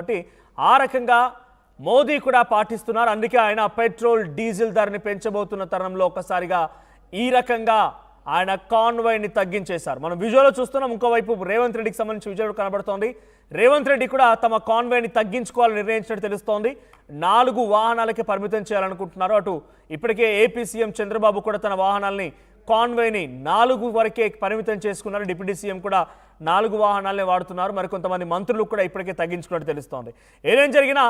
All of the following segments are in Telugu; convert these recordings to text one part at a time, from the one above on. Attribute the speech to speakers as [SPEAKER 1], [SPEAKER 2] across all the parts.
[SPEAKER 1] కాబట్టి ఆ రకంగా మోదీ కూడా పాటిస్తున్నారు. అందుకే ఆయన పెట్రోల్ డీజిల్ ధరని పెంచబోతున్న తరుణంలో ఒక్కసారిగా ఈ రకంగా ఆయన కాన్వాయ్ని తగ్గించేశారు. మనం విజువల్లో చూస్తున్నాం. ఇంకోవైపు రేవంత్ రెడ్డికి సంబంధించి విజువల్ కనబడుతోంది. రేవంత్ రెడ్డి కూడా తమ కాన్వాయ్ని తగ్గించుకోవాలని నిర్ణయించినట్టు తెలుస్తోంది. 4 వాహనాలకే పరిమితం చేయాలనుకుంటున్నారు. అటు ఇప్పటికే ఏపీ సీఎం చంద్రబాబు కూడా తన వాహనాల్ని కాన్వాయ్ని 4 వరకే పరిమితం చేసుకున్నారు. డిప్యూటీ సీఎం కూడా 4 వాహనాలనే వాడుతున్నారు. మరికొంతమంది మంత్రులు కూడా ఇప్పటికే తగ్గించుకున్నట్టు తెలుస్తోంది. ఏదేం జరిగినా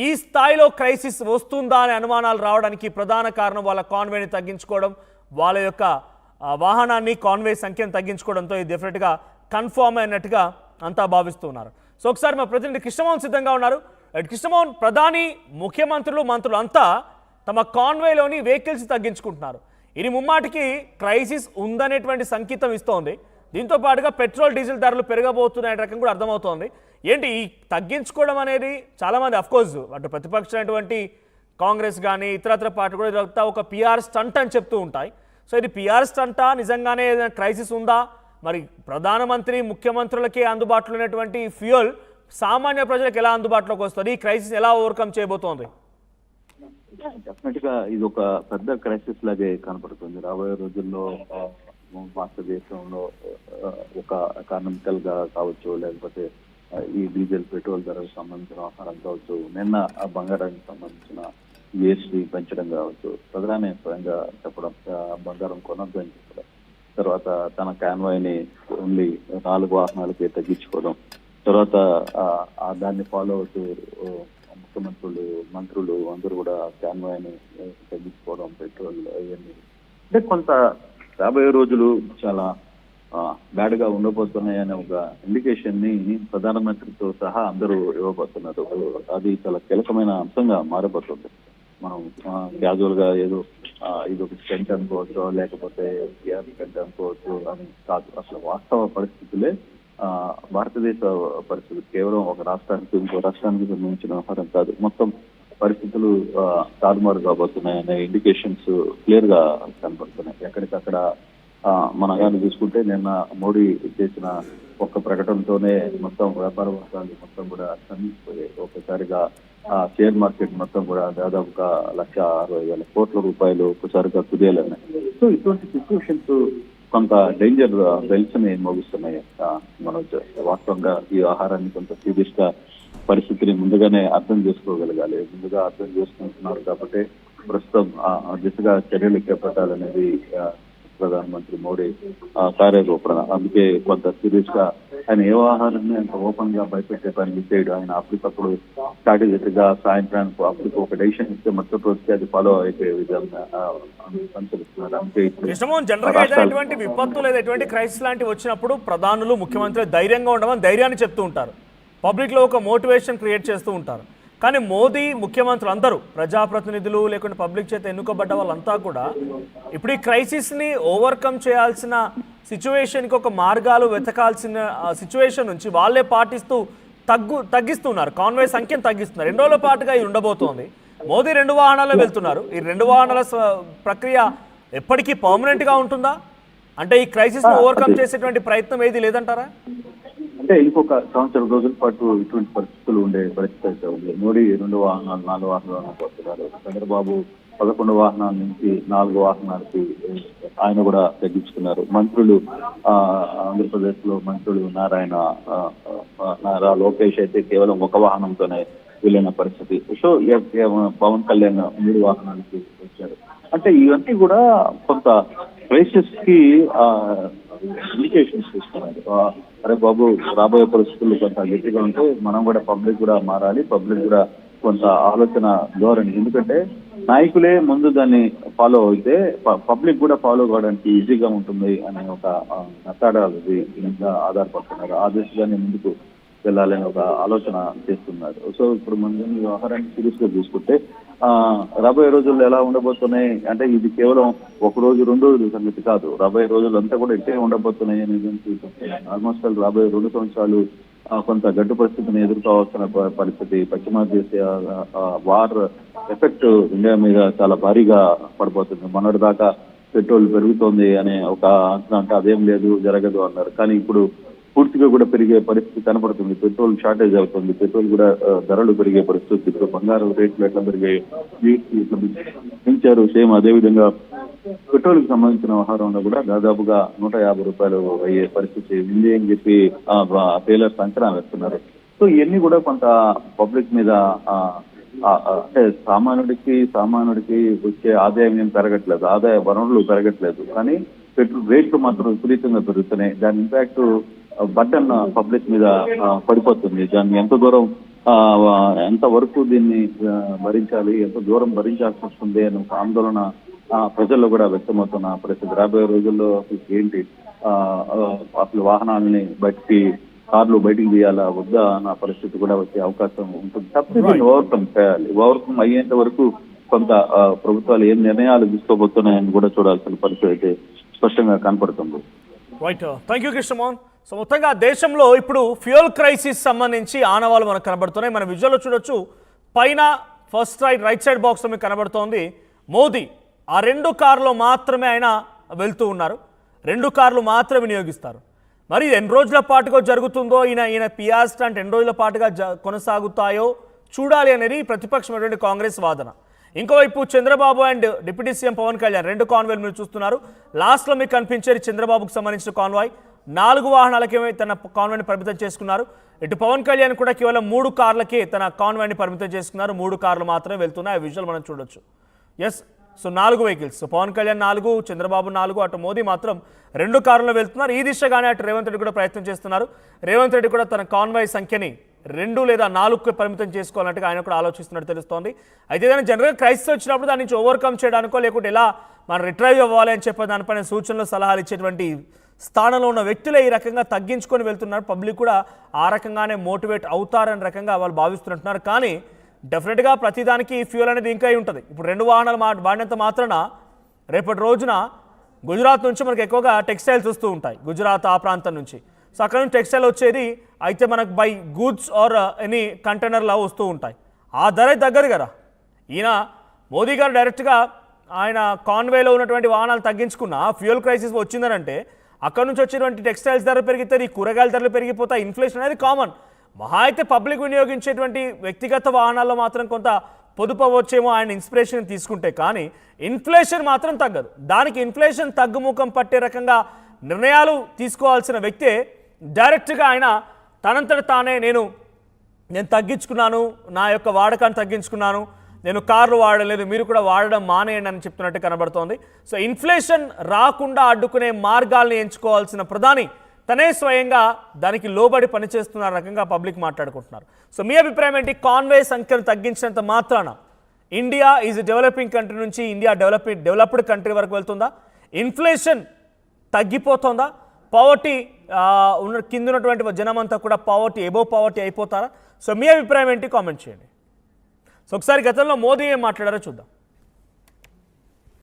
[SPEAKER 1] ఈ స్థాయిలో క్రైసిస్ వస్తుందా అనే అనుమానాలు రావడానికి ప్రధాన కారణం వాళ్ళ కాన్వాయ్ని తగ్గించుకోవడం, వాళ్ళ యొక్క వాహనాన్ని కాన్వాయ్ సంఖ్యను తగ్గించుకోవడంతో ఇది డెఫినెట్గా కన్ఫర్మ్ అయినట్టుగా అంతా భావిస్తున్నారు. సో ఒకసారి మా ప్రతినిధి కృష్ణమోహన్ సిద్ధంగా ఉన్నారు. కృష్ణమోహన్, ప్రధాని, ముఖ్యమంత్రులు, మంత్రులు అంతా తమ కాన్వాయ్లోని వెహికల్స్ తగ్గించుకుంటున్నారు. ఇది ముమ్మాటికి క్రైసిస్ ఉందనేటువంటి సంకేతం ఇస్తోంది. దీంతో పాటుగా పెట్రోల్ డీజిల్ ధరలు పెరగబోతున్నాయనే రకం కూడా అర్థమవుతోంది. ఏంటి ఈ తగ్గించుకోవడం అనేది? చాలామంది అఫ్కోర్స్ అటు ప్రతిపక్షమైనటువంటి కాంగ్రెస్ కానీ ఇతరత్ర పార్టీ కూడా ఇదంతా ఒక పిఆర్ స్టంట్ అని చెప్తూ ఉంటాయి. సో ఇది పిఆర్ స్టంటా, నిజంగానే ఏదైనా క్రైసిస్ ఉందా? మరి ప్రధానమంత్రి, ముఖ్యమంత్రులకే అందుబాటులో ఉన్నటువంటి ఫ్యూయల్ సామాన్య ప్రజలకు ఎలా అందుబాటులోకి వస్తుంది? ఈ క్రైసిస్ ఎలా ఓవర్కమ్ చేయబోతోంది?
[SPEAKER 2] డెఫినెట్ గా ఇది ఒక పెద్ద క్రైసిస్ లాగే కనపడుతుంది. రాబోయే రోజుల్లో భారతదేశంలో ఒక ఎకానమికల్ గా కావచ్చు, లేకపోతే ఈ డీజిల్ పెట్రోల్ ధరకు సంబంధించిన ఆహారం కావచ్చు, నిన్న బంగారానికి సంబంధించిన జిఎస్టీ పెంచడం కావచ్చు, ప్రధాని స్వయంగా చెప్పడం బంగారం కొనద్దు అని చెప్పడం, తర్వాత తన కాన్వాయ్ని ఓన్లీ 4 వాహనాలకి తగ్గించుకోవడం, తర్వాత దాన్ని ఫాలో అవుతూ ముఖ్యమంత్రులు, మంత్రులు అందరూ కూడా కాన్వాయ్ని తగ్గించుకోవడం, పెట్రోల్ ఇవన్నీ అంటే కొంత రాబోయే రోజులు చాలా బ్యాడ్ గా ఉండబోతున్నాయనే ఒక ఇండికేషన్ ని ప్రధానమంత్రితో సహా అందరూ ఇవ్వబోతున్నారు. అది చాలా కీలకమైన అంశంగా మారబోతుంది. మనం క్యాజువల్ గా ఏదో ఇది ఒక స్టెంట్ అనుకోవచ్చు, లేకపోతే స్టెంట్ అనుకోవచ్చు అని కాదు. అసలు వాస్తవ పరిస్థితులే భారతదేశ పరిస్థితులు కేవలం ఒక రాష్ట్రానికి ఇంకో రాష్ట్రానికి సంబంధించిన వ్యవహారం కాదు. మొత్తం పరిస్థితులు తారుమారు కాబోతున్నాయనే ఇండికేషన్స్ క్లియర్ గా కనపడుతున్నాయి. ఎక్కడికక్కడ మన కానీ చూసుకుంటే నిన్న మోడీ చేసిన ఒక్క ప్రకటనతోనే మొత్తం వ్యాపార వర్గాలు మొత్తం కూడా స్తంభించిపోయాయి. ఒకసారిగా షేర్ మార్కెట్ మొత్తం కూడా దాదాపుగా 1,60,000 కోట్ల రూపాయలు ఒకసారిగా కుదేలన్నాయి. సో ఇటువంటి సిచ్యువేషన్స్ కొంత డేంజర్ బెల్స్ ని మోగిస్తున్నాయి. మనం వాస్తవంగా ఈ ఆహారాన్ని కొంత సీరియస్ గా పరిస్థితిని ముందుగానే అర్థం చేసుకోగలగాలి. ముందుగా అర్థం చేసుకుంటున్నారు కాబట్టి ప్రస్తుతం దిశగా చర్యలు చేపట్టాలనేది ప్రధానమంత్రి మోడీ కార్యరూపణ. అందుకే కొంత సీరియస్ గా ఆయన ఏ ఆహారాన్ని అంత ఓపెన్ గా భయపెట్టే పని చేయడం, ఆయన అప్పటికప్పుడు స్ట్రాటజిక్ గా సాయంత్రానికి అప్పటికి ఒక డెసిషన్ ఇస్తే మొత్తం రోజుకి అది ఫాలో అయిపోయే విధంగా అనుసరిస్తున్నారు. అందుకే
[SPEAKER 1] ఎటువంటి విపత్తు లేదా ఎటువంటి క్రైసిస్ లాంటివి వచ్చినప్పుడు ప్రధానులు, ముఖ్యమంత్రులు ధైర్యంగా ఉండమని ధైర్యాన్ని చెప్తూ ఉంటారు. పబ్లిక్ లో ఒక మోటివేషన్ క్రియేట్ చేస్తూ ఉంటారు. కానీ మోదీ, ముఖ్యమంత్రులు అందరూ, ప్రజాప్రతినిధులు లేకుంటే పబ్లిక్ చేత ఎన్నుకోబడ్డ వాళ్ళంతా కూడా ఇప్పుడు ఈ క్రైసిస్ని ఓవర్కమ్ చేయాల్సిన సిచ్యువేషన్కి ఒక మార్గాలు వెతకాల్సిన సిచ్యువేషన్ నుంచి వాళ్ళే పాటిస్తూ తగ్గిస్తున్నారు. కాన్వాయ్ సంఖ్యను తగ్గిస్తున్నారు. 2 రోజుల పాటుగా ఇది ఉండబోతోంది. మోదీ 2 వాహనాల్లో వెళ్తున్నారు. ఈ 2 వాహనాల ప్రక్రియ ఎప్పటికీ పర్మనెంట్గా ఉంటుందా? అంటే ఈ క్రైసిస్ని ఓవర్కమ్ చేసేటువంటి ప్రయత్నం ఏది లేదంటారా?
[SPEAKER 2] అంటే ఇంకొక 1 సంవత్సరం రోజుల పాటు ఇటువంటి పరిస్థితులు ఉండే పరిస్థితి అయితే ఉంది. మోడీ 2 వాహనాలు 4 వాహనాలను పోతున్నారు. చంద్రబాబు 11 వాహనాల నుంచి 4 వాహనాలకి ఆయన కూడా తగ్గించుకున్నారు. మంత్రులు ఆంధ్రప్రదేశ్ లో మంత్రులు నారా లోకేష్ అయితే కేవలం 1 వాహనంతోనే వెళ్ళిన పరిస్థితి. సో పవన్ కళ్యాణ్ 3 వాహనాలకి వచ్చారు. అంటే ఇవన్నీ కూడా కొంత క్రైసిస్ కి ఇండికేషన్స్ ఇస్తున్నారు. అరే బాబు, రాబోయే పరిస్థితులు కొంత గట్టిగా ఉంటే మనం కూడా పబ్లిక్ కూడా మారాలి, పబ్లిక్ కూడా కొంత ఆలోచన ధోరణి. ఎందుకంటే నాయకులే ముందు దాన్ని ఫాలో అయితే పబ్లిక్ కూడా ఫాలో కావడానికి ఈజీగా ఉంటుంది అనే ఒక మెథడాలజీ మీద ఆధారపడుతున్నారు. ఆ దిశగానే ముందుకు వెళ్ళాలని ఒక ఆలోచన చేస్తున్నారు. సో ఇప్పుడు మనం వ్యవహారాన్ని సీరియస్ గా చూసుకుంటే రాబోయే రోజుల్లో ఎలా ఉండబోతున్నాయి అంటే ఇది కేవలం 1 రోజు 2 రోజుల సంగతి కాదు. రాబోయే రోజులు అంతా కూడా ఇట్టే ఉండబోతున్నాయి అనేది ఆల్మోస్ట్ రాబోయే 2 సంవత్సరాలు కొంత గడ్డు పరిస్థితిని ఎదుర్కోవాల్సిన పరిస్థితి. పశ్చిమ దేశీయ వార్ ఎఫెక్ట్ ఇండియా మీద చాలా భారీగా పడిపోతుంది. మొన్నటి దాకా పెట్రోల్ పెరుగుతోంది అనే ఒక అంచనా, అంటే అదేం లేదు, జరగదు అన్నారు. కానీ ఇప్పుడు పూర్తిగా కూడా పెరిగే పరిస్థితి కనపడుతుంది. పెట్రోల్ షార్టేజ్ అవుతుంది, పెట్రోల్ కూడా ధరలు పెరిగే పరిస్థితి. ఇప్పుడు బంగారం రేట్లు ఎట్లా పెరిగాయి, ఇట్లా పెంచారు. సేమ్ అదేవిధంగా పెట్రోల్ కి సంబంధించిన వ్యవహారంలో కూడా దాదాపుగా 150 రూపాయలు అయ్యే పరిస్థితి ఉంది అని చెప్పి టేలర్స్ అంచనా వేస్తున్నారు. సో ఇవన్నీ కూడా కొంత పబ్లిక్ మీద అంటే సామాన్యుడికి వచ్చే ఆదాయం ఏం పెరగట్లేదు, ఆదాయ వనరులు పెరగట్లేదు, కానీ పెట్రోల్ రేట్లు మాత్రం విపరీతంగా పెరుగుతున్నాయి. దాని ఇంపాక్ట్ బటన్ పబ్లిక్ మీద పడిపోతుంది. దాన్ని ఎంత వరకు దీన్ని భరించాలి, ఎంత దూరం భరించాల్సి వస్తుంది అని ఒక ఆందోళన ప్రజల్లో కూడా వ్యక్తమవుతున్న పరిస్థితి. రాబోయే రోజుల్లో ఏంటి అసలు వాహనాలని కార్లు బయటికి తీయాలా వద్దా అన్న పరిస్థితి కూడా వచ్చే అవకాశం ఉంటుంది. తప్పని ఓవర్కమ్ చేయాలి. ఓవర్కమ్ అయ్యేంత వరకు కొంత ప్రభుత్వాలు ఏం నిర్ణయాలు తీసుకోబోతున్నాయని కూడా చూడాల్సిన పరిస్థితి అయితే స్పష్టంగా కనపడుతుంది.
[SPEAKER 1] Right, thank you Krishnamohan. So మొత్తంగా దేశంలో ఇప్పుడు ఫ్యూయల్ క్రైసిస్ సంబంధించి ఆనవాళ్ళు మనకు కనబడుతున్నాయి. మన విజువల్లో చూడొచ్చు, పైన ఫస్ట్ రైట్ సైడ్ బాక్స్లో మీకు కనబడుతోంది మోదీ. ఆ 2 కార్లో మాత్రమే ఆయన వెళ్తూ ఉన్నారు, 2 కార్లు మాత్రమే వినియోగిస్తారు. మరి ఎన్ని రోజుల పాటుగా జరుగుతుందో, ఈయన పిఆర్ స్టంట్ ఎన్ని రోజుల పాటుగా కొనసాగుతాయో చూడాలి అనేది ప్రతిపక్షమైనటువంటి కాంగ్రెస్ వాదన. ఇంకోవైపు Chandrababu and deputy CM Pawan Kalyan 2 కాన్వాయ్లు మీరు చూస్తున్నారు. లాస్ట్లో మీకు కనిపించేది చంద్రబాబుకు సంబంధించిన కాన్వాయ్. 4 వాహనాలకే తన కాన్వాయ్ని పరిమితం చేసుకున్నారు. ఇటు పవన్ కళ్యాణ్ కూడా కేవలం 3 కార్లకే తన కాన్వాయ్ని పరిమితం చేసుకున్నారు. 3 కార్లు మాత్రమే వెళ్తున్నాయి. ఆ విజువల్ మనం చూడొచ్చు. Yes, so 4 vehicles, so Pawan Kalyan 4, Chandrababu 4, అటు మోదీ మాత్రం 2 కార్లలో వెళ్తున్నారు. ఈ దిశగానే అటు రేవంత్ రెడ్డి కూడా ప్రయత్నం చేస్తున్నారు. రేవంత్ రెడ్డి కూడా తన కాన్వాయ్ సంఖ్యని 2 లేదా 4కు పరిమితం చేసుకోవాలంటే ఆయన కూడా ఆలోచిస్తున్నట్టు తెలుస్తోంది. అయితే ఏదైనా జనరల్గా క్రైసిస్ వచ్చినప్పుడు దాని నుంచి ఓవర్కమ్ చేయడానికో లేకుంటే ఎలా మనం రిట్రైవ్ అవ్వాలి అని చెప్పే దానిపైన సూచనలు సలహాలు ఇచ్చేటువంటి స్థానంలో ఉన్న వ్యక్తులే ఈ రకంగా తగ్గించుకొని వెళ్తున్నారు. పబ్లిక్ కూడా ఆ రకంగానే మోటివేట్ అవుతారని రకంగా వాళ్ళు భావిస్తున్నట్టున్నారు. కానీ డెఫినెట్గా ప్రతిదానికి ఫ్యూయల్ అనేది ఇంకా ఉంటుంది. ఇప్పుడు 2 వాహనాలు వాడినంత మాత్రాన రేపటి రోజున గుజరాత్ నుంచి మనకు ఎక్కువగా టెక్స్టైల్స్ వస్తూ ఉంటాయి, గుజరాత్ ఆ ప్రాంతం నుంచి. సో అక్కడ నుంచి టెక్స్టైల్ వచ్చేది అయితే మనకు బై గూడ్స్ ఆర్ ఎనీ కంటైనర్లా వస్తూ ఉంటాయి. ఆ ధర దగ్గర కదా. ఈయన మోదీ గారు డైరెక్ట్గా ఆయన కాన్వేలో ఉన్నటువంటి వాహనాలు తగ్గించుకున్న ఫ్యూయల్ క్రైసిస్ వచ్చిందనంటే అక్కడ నుంచి వచ్చేటువంటి టెక్స్టైల్స్ ధరలు పెరిగితే కూరగాయల ధరలు పెరిగిపోతాయి. ఇన్ఫ్లేషన్ అనేది కామన్. మహా అయితే పబ్లిక్ వినియోగించేటువంటి వ్యక్తిగత వాహనాల్లో మాత్రం కొంత పొదుపు అవ్వచ్చేమో ఆయన ఇన్స్పిరేషన్ తీసుకుంటే, కానీ ఇన్ఫ్లేషన్ మాత్రం తగ్గదు. దానికి ఇన్ఫ్లేషన్ తగ్గుముఖం పట్టే రకంగా నిర్ణయాలు తీసుకోవాల్సిన వ్యక్తే డైరెక్ట్గా ఆయన తనంతట తానే నేను తగ్గించుకున్నాను, నా యొక్క వాడకాన్ని తగ్గించుకున్నాను, నేను కార్లు వాడలేదు, మీరు కూడా వాడడం మానేయండి అని చెప్తున్నట్టు కనబడుతోంది. సో ఇన్ఫ్లేషన్ రాకుండా అడ్డుకునే మార్గాల్ని ఎంచుకోవాల్సిన ప్రధాని తనే స్వయంగా దానికి లోబడి పనిచేస్తున్న రకంగా పబ్లిక్ మాట్లాడుకుంటున్నారు. సో మీ అభిప్రాయం ఏంటి? కాన్వే సంఖ్యను తగ్గించినంత మాత్రాన ఇండియా ఈజ్ డెవలపింగ్ కంట్రీ నుంచి ఇండియా డెవలప్డ్ కంట్రీ వరకు వెళ్తుందా? ఇన్ఫ్లేషన్ తగ్గిపోతుందా? పావర్టీ కింద ఉన్నటువంటి జనమంతా కూడా ఎబోవ్ పావర్టీ అయిపోతారా? సో మీ అభిప్రాయం ఏంటి? కామెంట్ చేయండి. సో ఒకసారి గతంలో మోదీ ఏం మాట్లాడారో చూద్దాం.